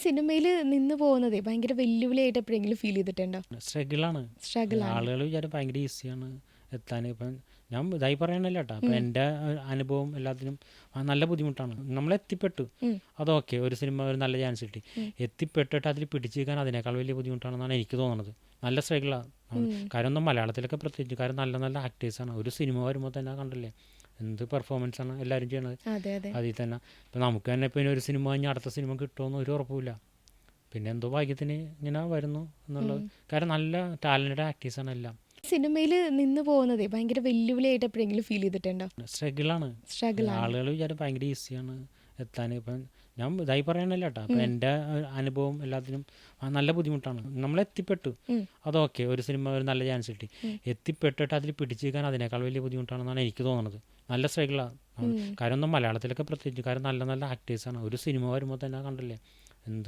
സിനിമയില് നിന്ന് പോകുന്നതേ ഭയങ്കര വെല്ലുവിളിയായിട്ട് എപ്പോഴെങ്കിലും ഫീൽ ചെയ്തിട്ടുണ്ടോ? സ്ട്രഗിളാണ്. സ്ട്രഗിൾ ആണ്. ആളുകൾ വിചാരം ഭയങ്കര ഈസിയാണ് എത്താൻ. ഇപ്പം ഞാൻ ഇതായി പറയണല്ലോ കേട്ടോ, അപ്പം എൻ്റെ അനുഭവം എല്ലാത്തിനും നല്ല ബുദ്ധിമുട്ടാണ്. നമ്മളെത്തിപ്പെട്ടു, ഉം. അതൊക്കെ ഒരു സിനിമ ഒരു നല്ല ചാൻസ് കിട്ടി. എത്തിപ്പെട്ടിട്ട് അതിൽ പിടിച്ചു നിൽക്കാൻ അതിനേക്കാൾ വലിയ ബുദ്ധിമുട്ടാണെന്നാണ് എനിക്ക് തോന്നുന്നത്. നല്ല സ്ട്രഗിളാണ്. കാര്യം ഒന്നും മലയാളത്തിലൊക്കെ പ്രത്യേകിച്ച്, കാര്യം നല്ല നല്ല ആക്ടേഴ്സാണ്. ഒരു സിനിമ വരുമ്പോൾ തന്നെ കണ്ടില്ലേ എന്ത് പെർഫോമൻസാണ് എല്ലാവരും ചെയ്യണത്. അതെ അതെ. അതിൽ തന്നെ ഇപ്പം നമുക്ക് തന്നെ ഇപ്പം ഒരു സിനിമ കഴിഞ്ഞാൽ അടുത്ത സിനിമ കിട്ടുമെന്ന് ഒരു ഉറപ്പുമില്ല. പിന്നെ എന്തോ ഭാഗ്യത്തിന് ഇങ്ങനെ വരുന്നു എന്നുള്ളത്. കാരണം നല്ല ടാലൻറ്റഡ് ആക്ടേഴ്സാണ് എല്ലാം. സിനിമയില് നിന്ന് പോകുന്നതേ ഭയങ്കര വെല്ലുവിളിയായിട്ട് എപ്പോഴെങ്കിലും ഫീൽ ചെയ്തിട്ടുണ്ടോ? സ്ട്രഗിളാണ്. സ്ട്രഗിൾ ആണ്. ആളുകൾ വിചാരം ഭയങ്കര ഈസിയാണ് എത്താൻ. ഇപ്പം ഞാൻ ഇതായി പറയണല്ലോ കേട്ടോ, അപ്പം എൻ്റെ അനുഭവം എല്ലാത്തിനും നല്ല ബുദ്ധിമുട്ടാണ്. നമ്മളെത്തിപ്പെട്ടു, അതൊക്കെ ഒരു സിനിമ ഒരു നല്ല ചാൻസ് കിട്ടി. എത്തിപ്പെട്ടിട്ട് അതിൽ പിടിച്ചു നിൽക്കാൻ അതിനേക്കാൾ വലിയ ബുദ്ധിമുട്ടാണെന്നാണ് എനിക്ക് തോന്നുന്നത്. നല്ല സ്ട്രഗിളാണ്. കാര്യം ഒന്നും മലയാളത്തിലൊക്കെ പ്രത്യേകിച്ച്, കാര്യം നല്ല നല്ല ആക്ടേഴ്സാണ്. ഒരു സിനിമ വരുമ്പോൾ തന്നെ കണ്ടില്ലേ എന്ത്